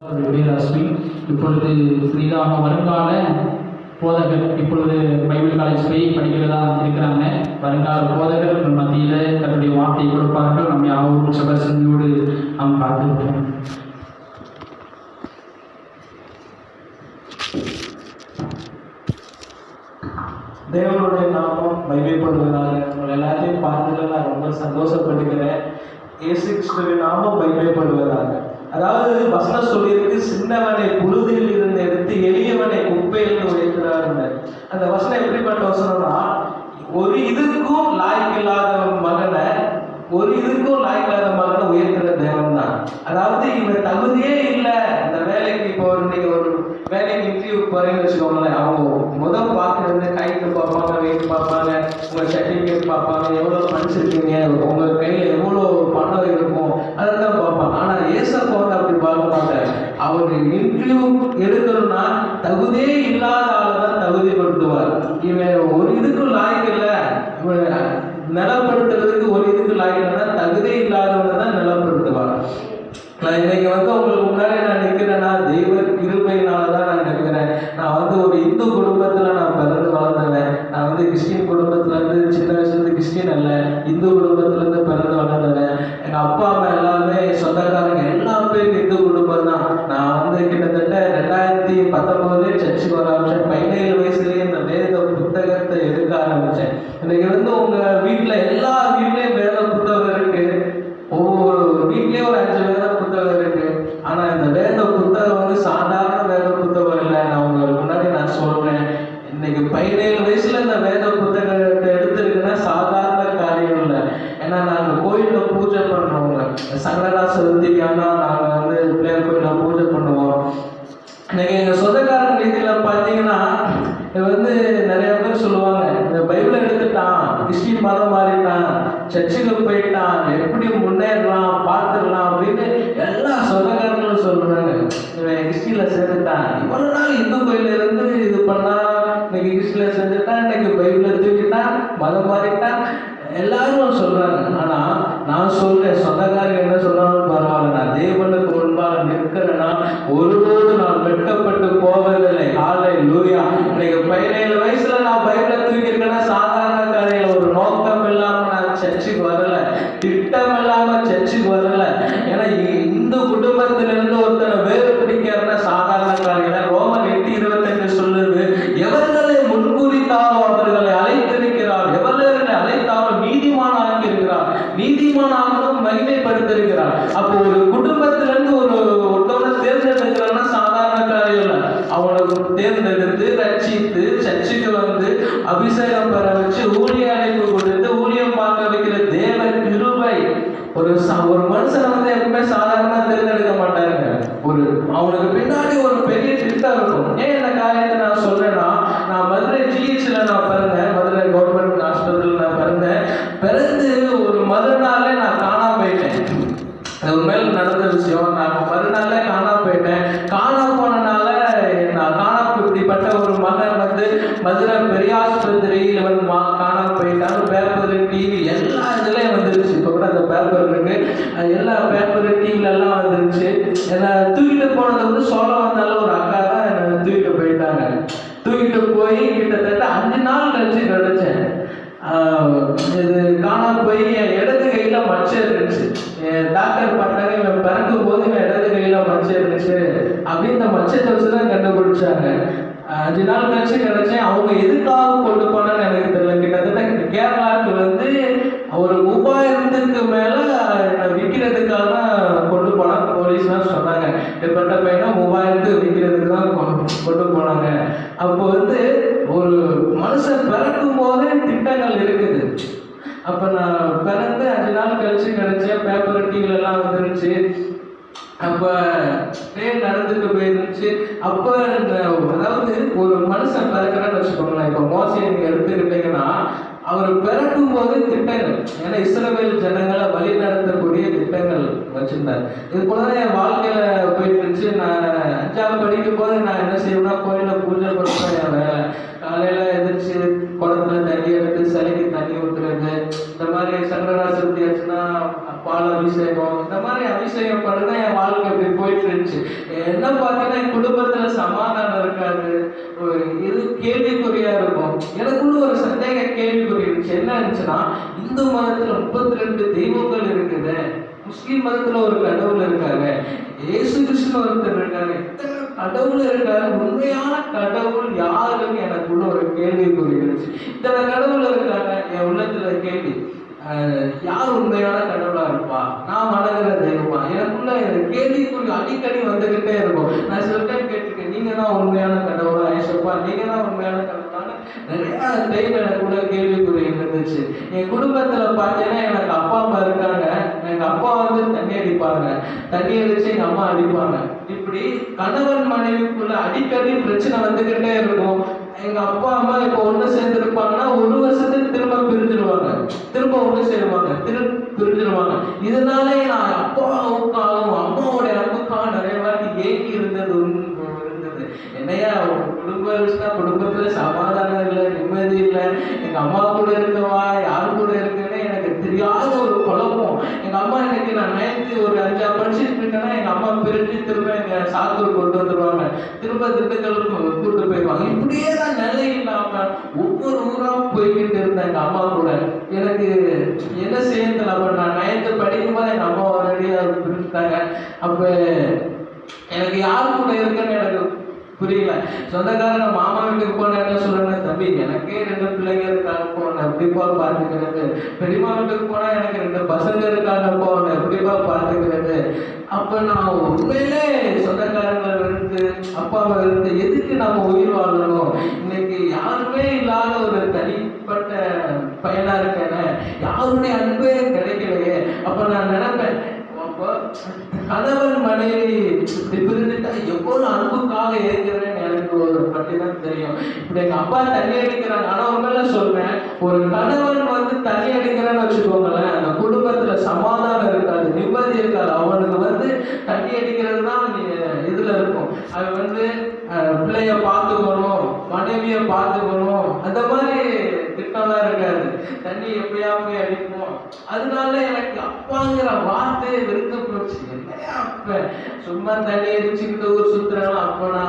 விஜயலட்சுமி இப்பொழுது புதிதாக வருங்கால போதகர் இப்பொழுது பைபிள் காலேஜ் போய் படிக்கிறதா இருக்கிறாங்க. வருங்கால போதகர் மத்தியில் தன்னுடைய வார்த்தையை கொடுப்பார்கள். நம்ம யாரும் சபசந்தியோடு நாம் பார்த்துருப்போம். தேவனுடைய நாமம் மகிமைப்படுவதாக. உங்களை எல்லாத்தையும் பார்த்ததில் நான் ரொம்ப சந்தோஷப்படுகிறேன். இயேசு கிறிஸ்துவின் நாமம் மகிமைப்படுவதாக. அதாவது வசனம் சொல்லியிருக்கு, சின்னவனை புழுதியில் இருந்து எடுத்து எளியவனை குப்பையில் உயர்த்துறாரு. அந்த வசனம் எப்படிப்பட்ட வசனம்னா, ஒரு இதுக்கும் லாய்க்கில்லாத மகனை உயர்த்துற தேவன் தான். அதாவது இவன் தகுதியே இல்லை இந்த வேலைக்கு. இப்போ நீங்க ஒரு வேலைக்கு இன்டர்வியூ போறேன்னு வச்சுக்கோங்களேன், அவங்க முதல் பார்க்கறது கைட்டு பார்ப்பாங்க, வெயிட் பார்ப்பாங்க, உங்க சர்டிஃபிகேட் பார்ப்பாங்க, எவ்வளோ படிச்சிருக்கீங்க, உங்க கையில எவ்வளோ பணம் இருக்கும், அதைத்தான் பார்ப்பாங்க. ஆனா ஏசப்பா வந்து அப்படி பார்க்க மாட்டார். அவர் இன்டர்வியூ எடுக்கணும்னா தகுதியே இல்லாத ஆளை தான் தகுதிப்படுத்துவார். இவன் ஒரு இதுக்கும் லாய்க்கு இல்லை, இவன் நிலப்படுத்துறதுக்கு ஒரு இதுக்கு லாய்க்குன்னா தகுதியே இல்லாதவனை தான் நிலப்படுத்துவார். நான் இன்னைக்கு வந்து உங்களுக்கு முன்னாடி நான் நிற்கிறேன்னா தெய்வ கிருபையினால தான் நான் நிற்கிறேன். நான் வந்து ஒரு இந்து குடும்பத்தில் நான் பிறந்து வளர்ந்தவன். நான் வந்து கிறிஸ்டின் குடும்பத்துலேருந்து சின்ன வயசுலேருந்து கிறிஸ்டின் அல்ல, இந்து குடும்பத்துலேருந்து பிறந்து வளர்ந்தவன். எங்கள் அப்பா அம்மா எல்லாமே சொந்தக்காரங்க, எல்லா பேரும் இந்து குடும்பம் தான். நான் வந்து கிட்டத்தட்ட 2019 சர்ச்சுக்கு வர ஆரம்பிச்சேன். 17 வயசுலேயே இந்த வேத புத்தகத்தை எடுக்க ஆரம்பித்தேன். இன்னைக்கு வந்து உங்கள் வீட்டில் எல்லா வீட்லேயும் வேத புத்தகம் இருக்கு. ஒவ்வொரு வீட்லேயும் ஒரு 5 வேத புத்தகம் இருக்கு. ஆனா இந்த வேத புத்தகம் வந்து சாதாரண வேத புத்தகம் இல்லை. நான் உங்களுக்கு முன்னாடி நான் சொல்றேன், இன்னைக்கு 17 வயசுல இந்த வேத புத்தகத்தை எடுத்திருக்குன்னா சாதாரண காரியம் இல்லை. ஏன்னா நாங்கள் கோயிலில் பூஜை பண்றவங்க, சங்கடா சதுர்த்திக்கு ஆனால் நாங்கள் வந்து பிள்ளையார் கோயிலில் பூஜை பண்ணுவோம். இன்னைக்கு எங்கள் சொந்தக்காரங்க ரீதியில் பார்த்தீங்கன்னா வந்து நிறைய பேர் சொல்லுவாங்க, இந்த பைபிளை எடுத்துட்டான், கிறிஸ்டின் மதம் மாறிட்டான், சர்ச்சுக்கு போயிட்டான், எப்படி முன்னேறலாம் பார்த்துடலாம் அப்படின்னு எல்லா சொந்தக்காரங்களும் சொல்றாங்க. இவன் கிறிஸ்டின்ல சேர்ந்துட்டான், இவ்வளவு நாள் இந்து கோயில இருந்து இது பண்ணா, இன்னைக்கு கிறிஸ்டின்ல சேர்ந்துட்டான், இன்னைக்கு பைபிளை தூக்கிட்டான், மதம் மாறிட்டான், எல்லாரும் சொல்றாங்க. ஆனா நான் சொல்றேன், சொந்தக்காரங்க என்ன சொன்னாலும் பரவாயில்ல, நான் தேவனுக்கு முன்பாக நிற்கிறேன்னா ஒருபோது நான் வெட்கப்பட்டு போவதில்லை. ஹல்லேலூயா. இன்னைக்கு 17 வயசுல நான் பைபிளை தூக்கியிருக்கேன்னா சாதாரண காரியம். ஒரு நோக்கம் இல்லாம நான் சர்ச்சுக்கு வரல, திட்டம் இல்லாம சர்ச்சுக்கு வரல. ஏன்னா இந்த குடும்பத்திலிருந்து ஒருத்தனை வேறு பிடிக்கிறதுனா சாதாரண காரியம். ரோமன் 8:25 சொல்லுது, எவர்களை முன்குறித்தாரோ அவர்களை அழைத்திருக்கிறார், எவர்களை அழைத்தாரோ நீதிமான ஆக்கியிருக்கிறார், நீதிமான ஆகணும் மகிமைப்படுத்திருக்கிறார். அப்போ ஒரு குடும்பத்திலிருந்து ஒருத்தவனை தேர்ந்தெடுக்கிறான்னா சாதாரண காரியம் இல்லை. அவனுக்கு தேர்ந்தெடுத்து ரட்சித்து சர்ச்சுக்கு வந்து அபிஷேகம் பெற வச்சு ஊழிய அழைப்பு கொடுத்து ஊழியம் பார்க்க வைக்கிற தேவ கிருபை. ஒரு மனுஷனை வந்து எப்பவுமே சாதாரணமா தேர்ந்தெடுக்க மாட்டாருங்க. அவனுக்கு பின்னாடி ஒரு பெரிய திட்டம் இருக்கும். ஏன் இந்த காரியத்தை நான் சொல்றேன்னா, நான் மதுரை ஜிஹெச்ல நான் பிறந்தேன், மதுரை கவர்மெண்ட் ஹாஸ்பிட்டல் நான் பிறந்து ஒரு மறுநாளே நான் காணாம போயிட்டேன். அது மேல் நடந்த விஷயம். நான் மறுநாளே காணாம போயிட்டேன். காணாம போனனால இப்படிப்பட்ட ஒரு மகன் வந்து மதுரை பெரியாஸ்பத்திரியில் வந்து காணாம போயிட்டாங்க. பேப்பர் டிவி எல்லா இதுலயும் வந்துருச்சு. இப்போ கூட அந்த பேப்பர் இருக்கு, எல்லா பேப்பர் டிவில எல்லாம் வந்துருச்சு. என்னை தூக்கிட்டு போனது வந்து சொல்ல வந்தாலும் ஒரு அக்கா தான் என்னை தூக்கிட்டு போயிட்டாங்க. தூக்கிட்டு போய் கிட்டத்தட்ட 5 நாள் கழிச்சு கிடைச்சேன். இது காணாம போய் என் இடது கையில மச்சம் இருந்துச்சு. டாக்டர் பார்த்தாங்க, இவன் பிறக்கும் போது இவன் இடது கையில மச்சம் இருந்துச்சு அப்படின்னு இந்த மச்சத்தை வச்சுதான் கண்டுபிடிச்சாங்க. 5 நாள் கழிச்சு கிடைச்சேன். அவங்க எதுக்காக கொண்டு போனான்னு எனக்கு தெரியல. கிட்டத்தட்ட கேரளாவுக்கு வந்து ஒரு 3000க்கு மேல விற்கிறதுக்காக தான் கொண்டு போனாங்க. போலீஸ்லாம் சொன்னாங்க, இப்பட்ட பையனா 3000க்கு விற்கிறதுக்கு தான் கொண்டு போனாங்க. அப்போ வந்து ஒரு மனுஷன் பிறக்கும் போதே திட்டங்கள் இருக்குது. அப்போ நான் பிறந்து 5 நாள் கழிச்சு கிடைச்சேன். பேப்பர் டிவில எல்லாம் வந்துருச்சு. அப்போ ட்ரெயின் நடந்துட்டு போயிருந்துச்சு. அப்போ அதாவது ஒரு மனுஷன் பிறக்கிறான்னு வச்சுக்கோங்களேன். இப்போ மோசையை நீங்கள் எடுத்துக்கிட்டீங்கன்னா அவர் பிறக்கும் போது திட்டங்கள், ஏன்னா இஸ்ரவேல் ஜனங்களை வழி நடத்தக்கூடிய திட்டங்கள் வச்சிருந்தார். இது போலதான் என் வாழ்க்கையில போயிட்டு இருந்துச்சு. நான் 5ஆவது படிக்கும் போது நான் என்ன செய்வேன்னா, கோயில பூஜை பண்ணுவேன். என் வேலை காலையில எதிர்த்து குளத்துல தண்ணி எடுத்து சிலைக்கு தண்ணி ஊற்றுறது, இந்த மாதிரி சங்கடா சதுர்த்தி ஆச்சுன்னா பாலை அபிஷேகம், இந்த மாதிரி அபிஷேகம் பண்ணுனா என் வாழ்க்கை அப்படி போயிட்டு இருந்துச்சு. என்ன பார்த்தீங்கன்னா என் குடும்பத்துல சமாதானம் இருக்காது, இது கேள்விக்குறியா இருக்கும். எனக்குள்ள ஒரு சந்தேக கேள்விக்குறி இருந்துச்சு. என்ன இருந்துச்சுன்னா, இந்து மதத்துல 32 தெய்வங்கள் இருக்குது, முஸ்லீம் மதத்துல ஒரு கடவுள் இருக்காங்க, இயேசு கிருஷ்ணன் ஒருத்தர் இருக்காரு, கடவுள் இருக்காரு, உண்மையான கடவுள் யாருன்னு எனக்குள்ள ஒரு கேள்விக்குறி இருந்துச்சு. இத்தனை கடவுள் இருக்காங்க, என் உள்ளத்துல கேள்வி, யார் உண்மையான கடவுளா இருப்பா, நான் வணங்குற தெய்வமா, எனக்குள்ள கேள்விக்குறி அடிக்கடி வந்துகிட்டே இருக்கும். நான் சில டைம் கேட்டிருக்கேன், நீங்க தான் உண்மையான கடவுளா ஏசப்பா, நீங்க தான் உண்மையான கடவுளான்னு நிறைய டைம் எனக்குள்ள கேள்விக்குறி இருந்துச்சு. என் குடும்பத்துல பார்த்தீங்கன்னா எனக்கு அப்பா அம்மா இருக்காங்க, எங்க அப்பா வந்து தண்ணி அடிப்பாங்க, தண்ணி அடிச்சு எங்க அம்மா அடிப்பாங்க. இப்படி கணவன் மனைவிக்குள்ள அடிக்கடி பிரச்சனை வந்துகிட்டே இருக்கும். எங்க அப்பா அம்மா இப்போ ஒண்ணு சேர்ந்து இருப்பாங்கன்னா 1 வருஷத்துக்கு திரும்ப பிரிஞ்சிருவாங்க, திரும்ப ஒண்ணு சேருவாங்க, பிரிஞ்சிருவாங்க. இதனாலே நான் அப்பாவுக்காகவும் அம்மாவோட அன்புக்காக நிறைய வாட்டி ஏங்கி இருந்தது. என்னையா குடும்ப விஷயம், குடும்பத்துல சமாதானம் இல்லை, நிம்மதி இல்லை, எங்க அம்மா கூட இருக்கவா யாரு கூட இருக்குன்னு எனக்கு தெரியாத ஒரு குழப்பம். எங்க அம்மா இன்னைக்கு நான் 9th ஒரு 5 படிச்சுட்டு இருக்கேன்னா எங்க அம்மா பிரிஞ்சு திரும்ப எங்க சாத்தூர் கொண்டு வந்துருவாங்க, திரும்ப திண்டுக்கலுக்கு கூட்டு போயிடுவாங்க. இப்படியே தான் நிலை இல்லாம ஒவ்வொரு ஊரா போய்கிட்டு இருந்தேன் எங்க அம்மா கூட. எனக்கு என்ன செய்யறதுல, அப்ப நான் 9th படிக்கும்போது எங்க அம்மா ஆல்ரெடியா பிரிஞ்சுட்டாங்க. அப்ப எனக்கு யாரு கூட இருக்குன்னு எனக்கு புரியல. சொந்தக்காரங்க மாமா வீட்டுக்கு போன என்ன சொல்றேன், தம்பி எனக்கே 2 பிள்ளைங்க இருக்காங்க போன எப்படிப்பா பார்த்துக்கிறது, பெரியம்மா வீட்டுக்கு போனா எனக்கு 2 பசங்க இருக்காங்க போன எப்படிப்பா பார்த்துக்கிறது. அப்ப நான் உண்மையிலே சொந்தக்காரங்களை இருந்து அப்பாவை இருந்து எதுக்கு நம்ம உயிர் வாழணும், இன்னைக்கு யாருமே இல்லாத ஒரு தனிப்பட்ட பையனா இருக்கேன்னு, யாருடைய அன்பே கிடைக்கலையே. அப்ப நான் நினைப்பேன், கணவன் மனைவி இப்படி பிரிஞ்சுட்டா எவ்வளவு அன்புக்காக இருக்கிறேன்னு எனக்கு ஒரு பட்டிதான் தெரியும். இப்படி எங்க அப்பா தண்ணி அடிக்கிறாங்க, ஆனா உண்மையில சொல்றேன், ஒரு கணவன் வந்து தண்ணி அடிக்கிறான்னு வச்சுக்கோங்களேன், அந்த குடும்பத்துல சமாதானம் இருக்காது, நிம்மதி இருக்காது. அவனுக்கு வந்து தண்ணி அடிக்கிறது தான் இதுல இருக்கும். அவன் வந்து பிள்ளைய பார்த்துக்கணும், மனைவிய பார்த்துக்கணும், அந்த மாதிரி திட்டம்லாம் இருக்காது. தண்ணி எப்படியாவது அடிப்போம். அதனால எனக்கு அப்பாங்கிற வார்த்தை வெறுத்து போச்சு. என்னையா அப்ப சும்மா தண்ணி அடிச்சுக்கிட்டு ஊர் சுத்துறாங்க, அப்பனா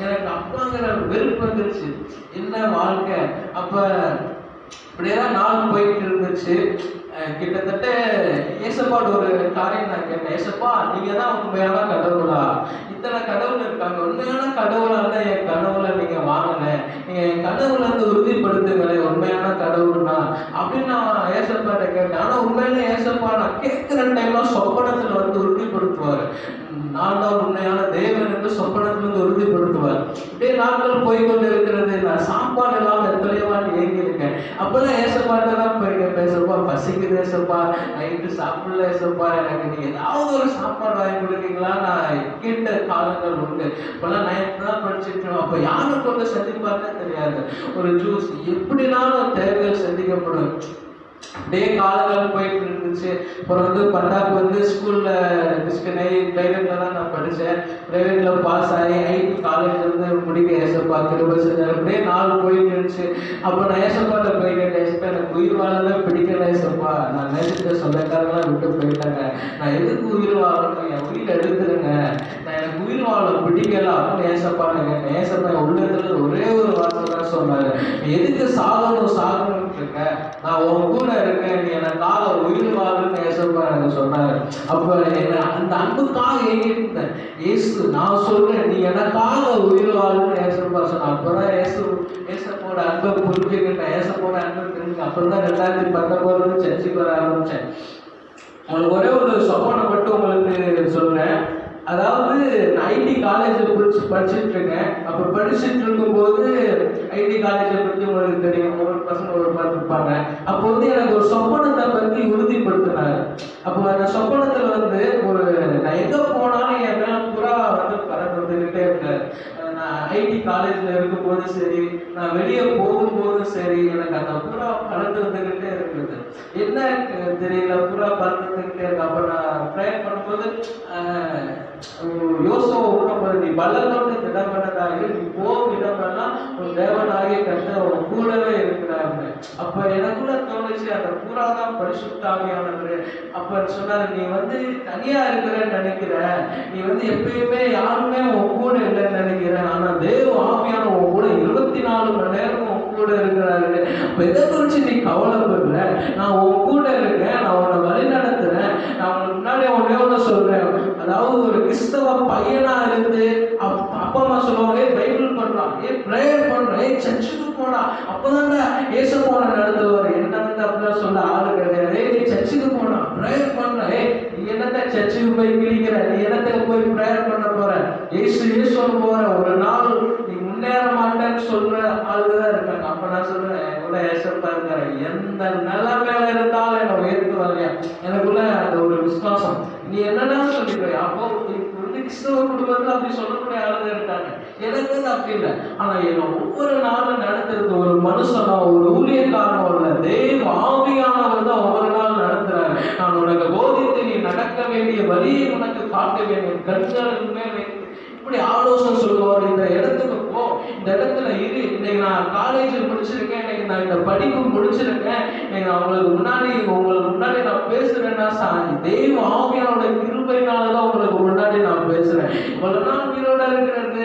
எனக்கு அப்பாங்கிற வெறுப்பு வந்துருச்சு. என்ன வாழ்க்கை. அப்ப இப்படியேதான் நாள் போயிட்டு இருந்துச்சு. கிட்டத்தட்ட ஏசப்பாடு ஒரு காரியம் நான் கேட்டேன், ஏசப்பா நீங்க தான் உண்மையான கடவுளா, இத்தனை கடவுள் இருக்காங்க, உண்மையான கடவுளா இருந்தா என் கடவுளை நீங்க வாங்கின, நீங்க என் கடவுளை வந்து உறுதிப்படுத்துங்களேன் உண்மையான கடவுள்னா அப்படின்னு நான் ஏசப்பாட்ட கேட்டேன். ஆனா உண்மையில ஏசப்பா நான் கேட்கிற டைம்ல சொப்பனத்துல வந்து உறுதிப்படுத்துவாரு, நான் தான் உண்மையான தேவன் என்று சொப்பனத்துல இருந்து உறுதிப்படுத்துவார். இப்படியே நாட்கள் போய்கொண்டு இருக்கிறது. நான் சாப்பாடு இல்லாம எத்தனையவாட்டி ஏங்கி இருக்கேன். அப்பதான் ஏசப்பாட்ட தான் போயிருக்கேன், பேசப்பா பசிக்குது ஏசப்பா, நைட்டு சாப்பிடல ஏசப்பா, எனக்கு நீங்க ஏதாவது ஒரு சாப்பாடு வாங்கி கொடுக்கீங்களா நான் கேட்ட காலங்கள் உண்டு. இப்பெல்லாம் 9th தான் படிச்சுட்டு, அப்ப யாரை கொண்டு சந்திப்பாருன்னு தெரியாது. ஒரு ஜூஸ் எப்படினாலும் தேவைகள் சந்திக்கப்படும். அப்படியே காலங்கள் போயிட்டு இருந்துச்சு. அப்புறம் வந்து 10th வந்து ஸ்கூல்ல பிரைவேட்ல தான் நான் படித்தேன். பிரைவேட்ல பாஸ் ஆகி ஐடி காலேஜ் வந்து முடிக்க ஏசப்பா கிருபை செஞ்சார். அப்படியே நாள் போயிட்டு இருந்துச்சு. அப்போ நான் ஏசப்பாட்ட போய் கேட்டேன், ஏசப்பா எனக்கு உயிர் வாழவே பிடிக்கல ஏசப்பா, நான் நேசித்த சொந்தக்காரெல்லாம் விட்டு போயிட்டாங்க, நான் எதுக்கு உயிர் வாழணும், என் உயிர் எடுத்துருங்க, நான் எனக்கு உயிர் வாழ பிடிக்கல அப்படின்னு ஏசப்பான்னு கேட்டேன். ஏசப்பா என் உள்ளத்துல ஒரே ஒரு வார்த்தை தான் சொன்னாரு, எதுக்கு சாகணும்னு இருக்க, நான் உன் கூட இருக்கேன், நீ எனக்காக உயிர் வாழுன்னு ஏசப்பா எனக்கு சொன்னாரு. அப்ப என்ன அந்த அன்புக்காக ஏங்கிட்டேன். ஏசு நான் சொல்றேன் நீ எனக்காக உயிர் வாழுன்னு ஏசப்பா சொன்ன. அப்பதான் ஏசப்போட அன்பை புரிஞ்சுக்கிட்டேன், ஏசப்போட அன்பை தெரிஞ்சு. அப்புறம் தான் 2019 சர்ச்சுக்கு வர ஆரம்பிச்சேன். உங்களுக்கு ஒரே ஒரு சொப்பனை மட்டும் உங்களுக்கு சொல்றேன். அதாவது நான் ஐடி காலேஜ் படிச்சுட்டு இருக்கேன். அப்போ படிச்சுட்டு இருக்கும்போது ஐடி காலேஜை பற்றி உங்களுக்கு தெரியும், ஒரு பசங்க ஒரு பார்த்துருப்பாங்க. அப்போ வந்து எனக்கு ஒரு சொப்பனத்தை பற்றி உறுதிப்படுத்தினாங்க. அப்போ அந்த சொப்பனத்தில் வந்து ஒரு நான் எங்கே போனாலும் என் மேலே புறா வந்து பறந்து வந்துக்கிட்டே இருக்காரு. நான் ஐடி காலேஜில் இருக்கும்போது சரி, நான் வெளியே போகும்போதும் சரி, எனக்கு அந்த புறா பறந்து வந்துக்கிட்டே இருக்குது. என்ன தெரியல, புறா பறந்து வந்துக்கிட்டே இருக்கு. அப்போ நான் ப்ரேயர் பண்ணும்போது யோசுவா உடம்பு நீ பலனோடு திடம் பண்ணதாக, நீ போகும் இடமெல்லாம் ஒரு தேவனாகிய கர்த்தர் அவன் கூடவே இருக்கிறாங்க. அப்ப எனக்குள்ள தோணுச்சு, அந்த பூரா தான் பரிசுத்த ஆவியானவர். அப்ப சொன்னாரு, நீ தனியா இருக்கிறன்னு நினைக்கிற, நீ எப்பயுமே யாருமே உன் கூட இல்லைன்னு நினைக்கிற, ஆனா தேவ ஆவியான உன் கூட 24 மணி நேரம் உன் கூட இருக்கிறாரு. அப்ப எதை குறிச்சு நீ கவலைப்படுற? நான் உன் கூட இருக்கேன், நான் உன்னை வழி நடத்துறேன். நான் உனக்கு முன்னாடி ஒன்னே சொல்றேன், அதாவது ஒரு கிறிஸ்தவ பையனா இருந்து அப்பா அம்மா சொல்லுவாங்க, பைபிள் பண்றான், பிரேயர் பண்றேன், சர்ச்சுக்கு போனா அப்பதான்டா ஏசப்பா நடத்துவார். என்ன அப்படிலாம் சொல்ல ஆளு கிடையாது. நீ சர்ச்சுக்கு போனா பிரேயர் பண்ற, நீ என்னத்த சர்ச்சுக்கு போய் கிழிக்கிற, நீ என்னத்த போய் பிரேயர் பண்ண போற, ஏசுன்னு போற, ஒரு நாள் நீ முன்னேற மாட்டேன்னு சொல்ற ஆளுதான் இருக்காங்க. அப்ப நான் சொல்றேன், எவ்வளவு ஏசப்பா இருக்காரு, எந்த நிலைமையில இருந்தாலும் என்ன உயர்த்து வரலையா, எனக்குள்ள அந்த ஒரு விசுவாசம். நீ என்னன்னா சொல்லிக்கிற, அப்போ கிறிஸ்தவ குடும்பத்துல அப்படி சொல்லக்கூடிய ஆளுங்க இருக்காங்க. எனக்கு அப்படி இல்லை. ஆனா என்ன ஒவ்வொரு நாளும் நடத்துறது ஒரு மனுஷனோ ஒரு ஊழியக்காரனோ இல்ல, தேவ ஆவியானவர் தான் ஒவ்வொரு நாள் நடத்துறாரு. நான் உனக்கு போதித்து நீ நடக்க வேண்டிய வழியை உனக்கு காட்ட வேண்டும், கண்கள் மேல் இப்படி ஆலோசனை சொல்லுவார். இந்த இடத்துக்கு போ, இந்த இடத்துல இரு, இன்னைக்கு நான் காலேஜில் முடிச்சிருக்கேன், இன்னைக்கு நான் இந்த படிப்பு முடிச்சிருக்கேன், இன்னைக்கு நான் உங்களுக்கு முன்னாடி நான் பேசுறேன்னா தெய்வ ஆவியானோட